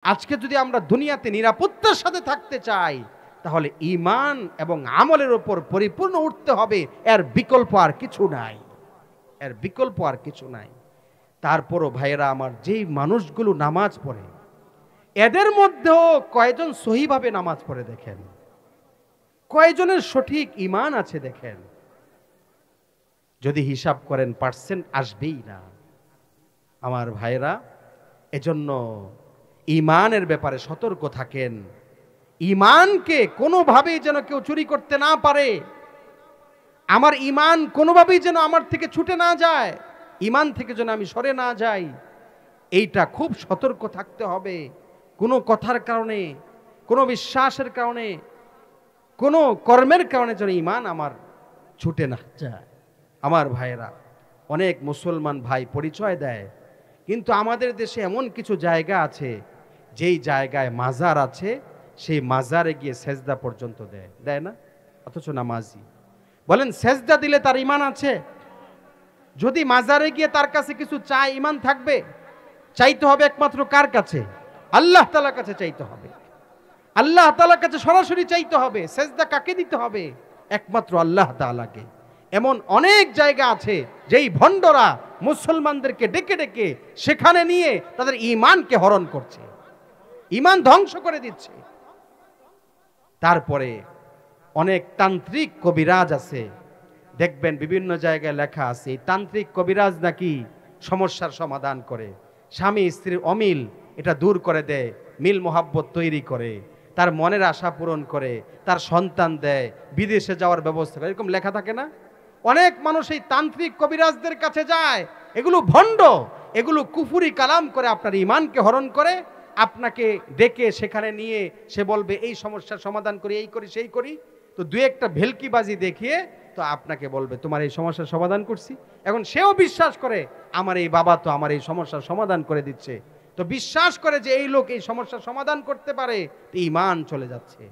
আজকে যদি আমরা দুনিয়াতে নিরাপত্তার সাথে থাকতে চাই, তাহলে ঈমান এবং আমলের উপর পরিপূর্ণ উঠতে হবে। এর বিকল্প আর কিছু নাই, এর বিকল্প আর কিছু নাই। তারপরও ভাইয়েরা আমার, যেই মানুষগুলো নামাজ পড়ে, এদের মধ্যেও কয়জন সহিভাবে নামাজ পড়ে দেখেন, কয়জনের সঠিক ঈমান আছে দেখেন। যদি হিসাব করেন পার্সেন্ট আসবেই না আমার ভাইয়েরা। এজন্য ঈমানের ব্যাপারে সতর্ক থাকেন। ঈমানকে কোনোভাবেই যেন কেউ চুরি করতে না পারে। আমার ঈমান কোনোভাবেই যেন আমার থেকে ছুটে না যায়, ঈমান থেকে যেন আমি সরে না যাই, এইটা খুব সতর্ক থাকতে হবে। কোনো কথার কারণে, কোনো বিশ্বাসের কারণে, কোনো কর্মের কারণে যেন ঈমান আমার ছুটে না যায়। আমার ভাইয়েরা, অনেক মুসলমান ভাই পরিচয় দেয়, কিন্তু আমাদের দেশে এমন কিছু জায়গা আছে, যেই জায়গায় মাজার আছে, সেই মাজারে গিয়ে সেজদা পর্যন্ত দেয় না, অথচ নামাজি। বলেন সেজদা দিলে তার ঈমান আছে? যদি মাজারে গিয়ে তার কাছে কিছু চায়, ঈমান থাকবে? চাইতে হবে একমাত্র কার কাছে? আল্লাহ তাআলার কাছে চাইতে হবে। আল্লাহ তাআলার কাছে সরাসরি চাইতে হবে। সেজদা কাকে দিতে হবে? একমাত্র আল্লাহ তাআলাকে। এমন অনেক জায়গা আছে যেই ভণ্ডরা মুসলমানদেরকে ডেকে ডেকে সেখানে নিয়ে তাদের ঈমানকে হরণ করছে, ঈমান ধ্বংস করে দিচ্ছে। তারপরে অনেক তান্ত্রিক কবিরাজ আছে, দেখবেন বিভিন্ন জায়গায় লেখা আছে এই তান্ত্রিক কবিরাজ নাকি সমস্যার সমাধান করে, স্বামী স্ত্রীর অমিল এটা দূর করে দেয়, মিল মোহাব্বত তৈরি করে, তার মনের আশা পূরণ করে, তার সন্তান দেয়, বিদেশে যাওয়ার ব্যবস্থা করে, এরকম লেখা থাকে না? অনেক মানুষ এই তান্ত্রিক কবিরাজদের কাছে যায়। এগুলো ভণ্ড, এগুলো কুফুরি কালাম করে আপনার ঈমানকে হরণ করে। আপনাকে ডেকে সেখানে নিয়ে সে বলবে এই সমস্যার সমাধান করি, এই করি, সেই করি। তো দুই একটা ভেলকিবাজি দেখিয়ে তো আপনাকে বলবে তোমার এই সমস্যার সমাধান করছি। এখন সেও বিশ্বাস করে আমার এই বাবা তো আমার এই সমস্যার সমাধান করে দিচ্ছে, তো বিশ্বাস করে যে এই লোক এই সমস্যার সমাধান করতে পারে, ঈমান চলে যাচ্ছে।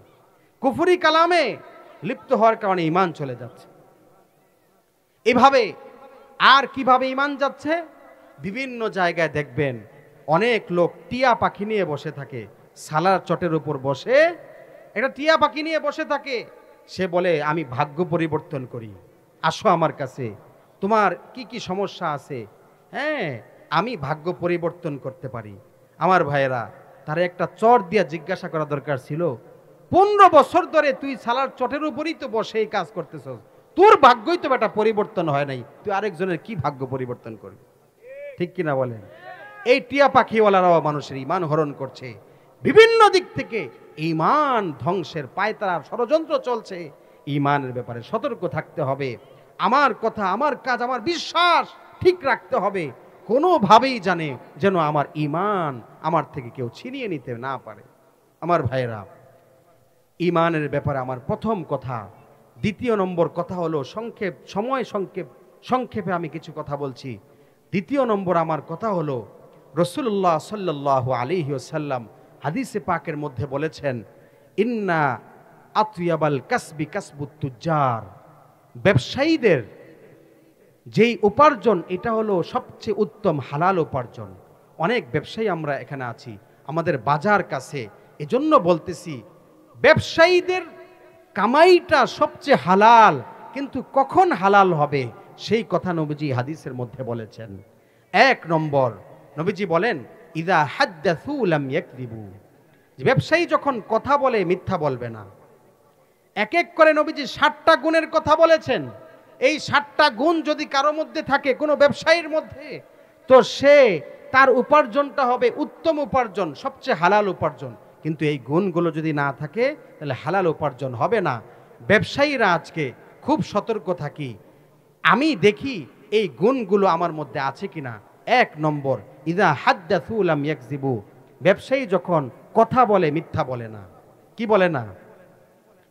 কুফুরি কালামে লিপ্ত হওয়ার কারণে ঈমান চলে যাচ্ছে। এভাবে আর কিভাবে ঈমান যাচ্ছে? বিভিন্ন জায়গায় দেখবেন অনেক লোক টিয়া পাখি নিয়ে বসে থাকে, সালার চটের উপর বসে একটা টিয়া পাখি নিয়ে বসে থাকে। সে বলে আমি ভাগ্য পরিবর্তন করি, আসো আমার কাছে, তোমার কি কি সমস্যা আছে, হ্যাঁ আমি ভাগ্য পরিবর্তন করতে পারি। আমার ভাইয়েরা, তার একটা চট দিয়া জিজ্ঞাসা করা দরকার ছিল, 15 বছর ধরে তুই সালার চটের উপরই তো বসে এই কাজ করতেছস, তোর ভাগ্যই তো বেটা পরিবর্তন হয় নাই, তুই আরেকজনের কি ভাগ্য পরিবর্তন করবি? ঠিক কিনা বলেন? এই টিয়া পাখিওয়ালারাও মানুষের ঈমান হরণ করছে। বিভিন্ন দিক থেকে ঈমান ধ্বংসের পায়তারার ষড়যন্ত্র চলছে। ঈমানের ব্যাপারে সতর্ক থাকতে হবে। আমার কথা, আমার কাজ, আমার বিশ্বাস ঠিক রাখতে হবে, কোনোভাবেই জানে যেন আমার ঈমান আমার থেকে কেউ ছিনিয়ে নিতে না পারে। আমার ভাইয়েরা, ঈমানের ব্যাপারে আমার প্রথম কথা। দ্বিতীয় নম্বর কথা হলো সংক্ষেপে আমি কিছু কথা বলছি। দ্বিতীয় নম্বর আমার কথা হলো, রাসূলুল্লাহ সাল্লাল্লাহু আলাইহি ওয়াসাল্লাম হাদিসে পাকের মধ্যে বলেছেন, ইন্না আতয়াবাল কাসবি কাসবুত তুজ্জার, ব্যবসায়ীদের যেই উপার্জন এটা হলো সবচেয়ে উত্তম হালাল উপার্জন। অনেক ব্যবসায়ী আমরা এখানে আছি, আমাদের বাজার কাছে, এজন্য বলতেছি ব্যবসায়ীদের কামাইটা সবচেয়ে হালাল, কিন্তু কখন হালাল হবে সেই কথা নবীজি হাদিসের মধ্যে বলেছেন। এক নম্বর, নবীজি বলেন ইদা হাদ্দাসু লাম ইয়াকযিবু, যে ব্যবসায়ী যখন কথা বলে মিথ্যা বলবে না। এক এক করে নবীজি 60টা গুণের কথা বলেছেন। এই 60টা গুণ যদি কারো মধ্যে থাকে, কোনো ব্যবসায়ীর মধ্যে, তো সে তার উপার্জনটা হবে উত্তম উপার্জন, সবচেয়ে হালাল উপার্জন। কিন্তু এই গুণগুলো যদি না থাকে তাহলে হালাল উপার্জন হবে না। ব্যবসায়ীরা আজকে খুব সতর্ক থাকি, আমি দেখি এই গুণগুলো আমার মধ্যে আছে কিনা। এক নম্বর, ইদা হাদ্দাসু লাম ইয়াকযিবু, ব্যবসায়ী যখন কথা বলে মিথ্যা বলে না। কি বলে না?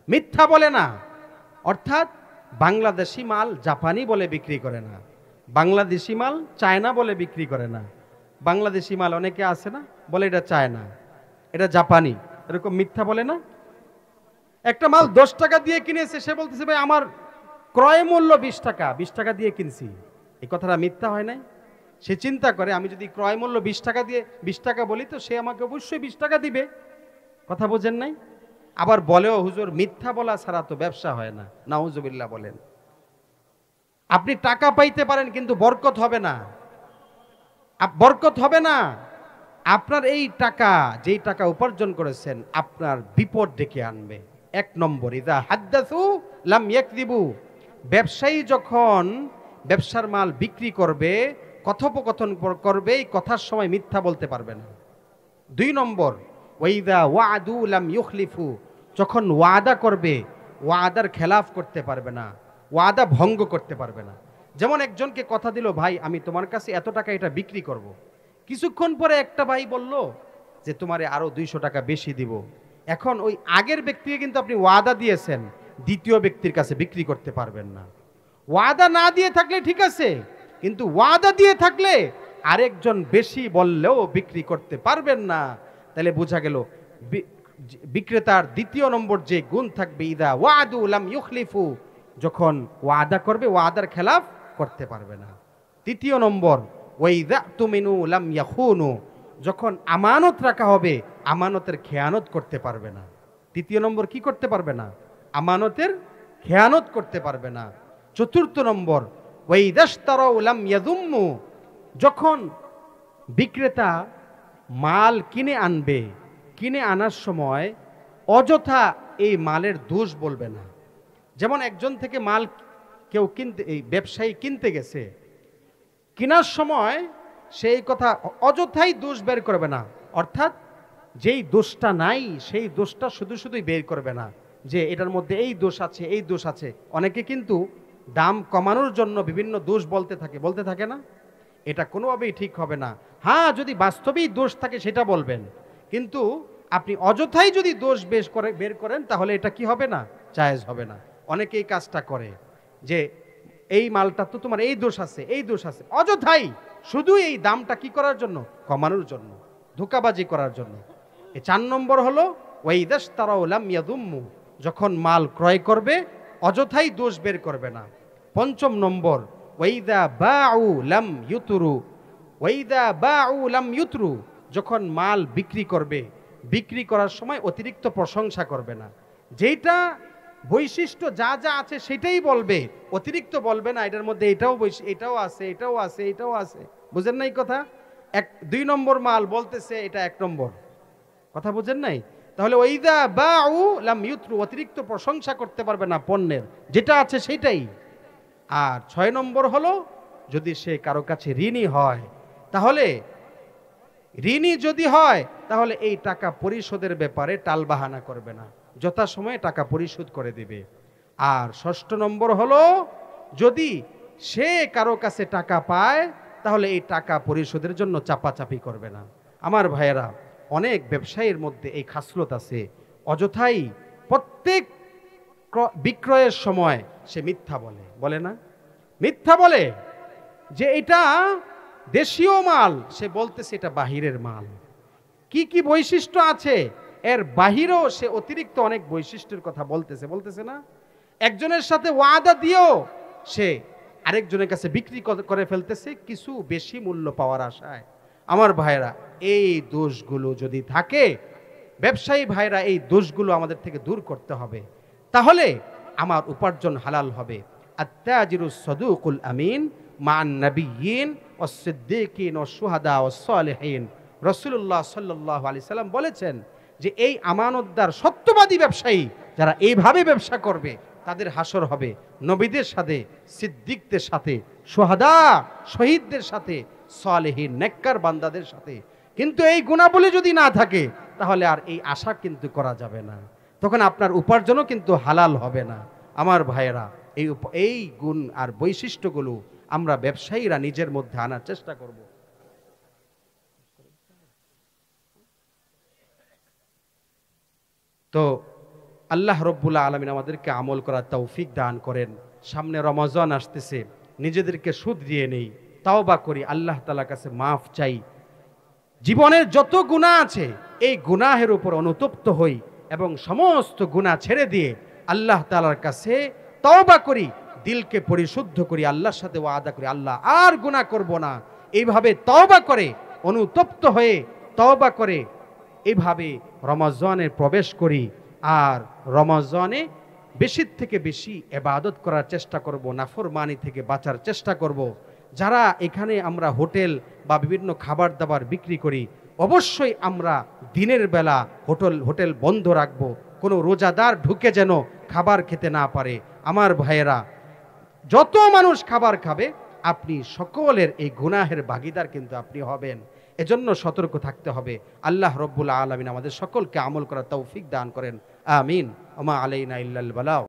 মিথ্যা বলে না। অর্থাৎ বাংলাদেশি মাল জাপানি বলে বিক্রি করে না, বাংলাদেশি মাল চায়না বলে বিক্রি করে না। বাংলাদেশি মাল অনেকে আছে না, বলে এটা চায়না, এটা জাপানি, এরকম মিথ্যা বলে না। একটা মাল 10 টাকা দিয়ে কিনেছে, সে বলতেছে ভাই আমার ক্রয় মূল্য 20 টাকা, 20 টাকা দিয়ে কিনছি, এই কথাটা মিথ্যা হয় নাই? সে চিন্তা করে আমি যদি ক্রয় মূল্য 20 টাকা দিয়ে 20 টাকা বলি তো সে আমাকে অবশ্যই 20 টাকা দিবে। কথা বোঝেন নাই? আবার বলেও হুজুর মিথ্যা বলা ছাড়া তো ব্যবসা হয় না, নাউজুবিল্লাহ বলেন। আপনি টাকা পাইতে পারেন কিন্তু বরকত হবে না, বরকত হবে না। আপনার এই টাকা, যেই টাকা উপার্জন করেছেন, আপনার বিপদ ডেকে আনবে। 1 নম্বর, ইদা হাদ্দাসু লাম ইয়াকযিবু, ব্যবসায়ী যখন ব্যবসার মাল বিক্রি করবে, কথোপকথন করবে, এই কথার সময় মিথ্যা বলতে পারবে না। 2 নম্বর, ওয়াইদা ওয়াদু লাম ইউখলিফু, যখন ওয়াদা করবে, ওয়াদার খেলাফ করতে পারবে না, ওয়াদা ভঙ্গ করতে পারবে না। যেমন একজনকে কথা দিল, ভাই আমি তোমার কাছে এত টাকা এটা বিক্রি করব। কিছুক্ষণ পরে একটা ভাই বলল যে তোমারে আরো 200 টাকা বেশি দিব। এখন ওই আগের ব্যক্তিকে কিন্তু আপনি ওয়াদা দিয়েছেন, দ্বিতীয় ব্যক্তির কাছে বিক্রি করতে পারবেন না। ওয়াদা না দিয়ে থাকলে ঠিক আছে, কিন্তু ওয়াদা দিয়ে থাকলে আরেকজন বেশি বললেও বিক্রি করতে পারবেন না। তাহলে বোঝা গেল বিক্রেতার দ্বিতীয় নম্বর যে গুণ থাকবে, ইদা ওয়াদু লাম ইউখলিফু, যখন ওয়াদা করবে ওয়াদার খেলাফ করতে পারবে না। 3 নম্বর, ওয়াইদা তুমিনু লাম ইয়াখুনু, যখন আমানত রাখা হবে আমানতের খেয়ানত করতে পারবে না। 3 নম্বর কি করতে পারবে না? আমানতের খেয়ানত করতে পারবে না। 4 নম্বর, ওয়াইদাশতারাউ লাম ইয়াযুম্মু, যখন বিক্রেতা মাল কিনে আনবে, কিনে আনার সময় অযথা এই মালের দোষ বলবে না। যেমন একজন থেকে মাল কেউ কিনতে, এই ব্যবসায়ী কিনতে গেছে, কেনার সময় সেই কথা অযথাই দোষ বের করবে না। অর্থাৎ যেই দোষটা নাই সেই দোষটা শুধু শুধুই বের করবে না, যে এটার মধ্যে এই দোষ আছে, এই দোষ আছে। অনেকে কিন্তু দাম কমানোর জন্য বিভিন্ন দোষ বলতে থাকে না? এটা কোনোভাবেই ঠিক হবে না। হ্যাঁ, যদি বাস্তবেই দোষ থাকে সেটা বলবেন, কিন্তু আপনি অযথাই যদি দোষ বের করেন তাহলে এটা কি হবে না? জায়েজ হবে না। অনেকে এই কাজটা করে যে এই মালটা তো তোমার এই দোষ আছে, এই দোষ আছে, অযথাই শুধু এই দামটা কি করার জন্য? কমানোর জন্য, ধোঁকাবাজি করার জন্য। 4 নম্বর হলো ওয়াইদাশতারাউ লাম ইয়াযুম্মু, যখন মাল ক্রয় করবে অযথাই দোষ বের করবে না। 5 নম্বর, ওয়াইদা বাউ লাম ইউতরু, ওয়াইদা বাউ লাম ইউতরু, যখন মাল বিক্রি করবে, বিক্রি করার সময় অতিরিক্ত প্রশংসা করবে না। যেটা বৈশিষ্ট্য যা যা আছে সেটাই বলবে, অতিরিক্ত বলবে না এটার মধ্যে এটাও এটাও আছে, এটাও আছে, এটাও আছে। বুঝেন নাই কথা? 2 নম্বর মাল বলতেছে এটা 1 নম্বর, কথা বুঝেন নাই? তাহলে ওয়াইদা বাউ লাম ইউতরু, অতিরিক্ত প্রশংসা করতে পারবে না পণ্যের, যেটা আছে সেটাই। আর 6 নম্বর হলো, যদি সে কারো কাছে ঋণী হয়, তাহলে ঋণী যদি হয় তাহলে এই টাকা পরিশোধের ব্যাপারে টালবাহানা করবে না, যথাসময়ে টাকা পরিশোধ করে দিবে। আর 6 নম্বর হলো, যদি সে কারো কাছে টাকা পায় তাহলে এই টাকা পরিশোধের জন্য চাপাচাপি করবে না। আমার ভাইয়েরা, অনেক ব্যবসায়ীর মধ্যে এই খাসলত আছে, অযথাই প্রত্যেক বিক্রয়ের সময় সে মিথ্যা বলে না? মিথ্যা বলে যে এটা দেশীয় মাল, সে বলতেছে এটা বাহিরের মাল। কি কি বৈশিষ্ট্য আছে এর বাহিরেও সে অতিরিক্ত অনেক বৈশিষ্ট্যের কথা বলতেছে না? একজনের সাথে ওয়াদা দিয়েও সে আরেকজনের কাছে বিক্রি করে ফেলতেছে কিছু বেশি মূল্য পাওয়ার আশায়। আমার ভাইরা, এই দোষগুলো যদি থাকে, ব্যবসায়ী ভাইরা, এই দোষগুলো আমাদের থেকে দূর করতে হবে, তাহলে আমার উপার্জন হালাল হবে। আত-তাজিরুস সাদুকুল আমিন মান নাবিয়্যিন ওয়াস সিদ্দীকিন ওয়াস শুহাদা ওয়াস সালিহিন। রাসূলুল্লাহ সাল্লাল্লাহু আলাইহি সাল্লাম বলেছেন যে এই আমানতদার সত্যবাদী ব্যবসায়ী যারা এইভাবে ব্যবসা করবে তাদের হাসর হবে নবীদের সাথে, সিদ্দিকদের সাথে, শুহাদা শহীদদের সাথে, সালেহীন নেককার বান্দাদের সাথে। কিন্তু এই গুণাবলী যদি না থাকে তাহলে আর এই আশা কিন্তু করা যাবে না, তখন আপনার উপার্জনও কিন্তু হালাল হবে না। আমার ভাইয়েরা, এই গুণ আর বৈশিষ্ট্যগুলো আমরা ব্যবসায়ীরা নিজের মধ্যে আনার চেষ্টা করব। তো আল্লাহ রব্বুল আলামিন আমাদেরকে আমল করার তৌফিক দান করেন। সামনে রমজান আসতেছে, নিজেদেরকে শুধরিয়ে নেই, তাওবা করি, আল্লাহ তাআলার কাছে মাফ চাই। জীবনের যত গুনাহ আছে এই গুনাহের উপর অনুতপ্ত হই এবং সমস্ত গুনাহ ছেড়ে দিয়ে আল্লাহ তাআলার কাছে তওবা করি, দিলকে পরিশুদ্ধ করি, আল্লাহর সাথে ওয়াদা করি আল্লাহ আর গুনাহ করব না। এইভাবে তওবা করে, অনুতপ্ত হয়ে তওবা করে এইভাবে রমজানে প্রবেশ করি। আর রমজানে বেশি থেকে বেশি ইবাদত করার চেষ্টা করব, নাফরমানি থেকে বাঁচার চেষ্টা করব। যারা এখানে আমরা হোটেল বা বিভিন্ন খাবার দাবার বিক্রি করি, অবশ্যই আমরা দিনের বেলা হোটেল বন্ধ রাখব, কোনো রোজাদার ঢুকে যেন খাবার খেতে না পারে। আমার ভাইয়েরা, যত মানুষ খাবার খাবে আপনি সকলের এই গুনাহের ভাগীদার কিন্তু আপনি হবেন। এজন্য সতর্ক থাকতে হবে। আল্লাহ রব্বুল আলামিন আমাদের সকলকে আমল করার তৌফিক দান করেন। আমিন। ওমা আলাইনা ইল্লাল বালাগ।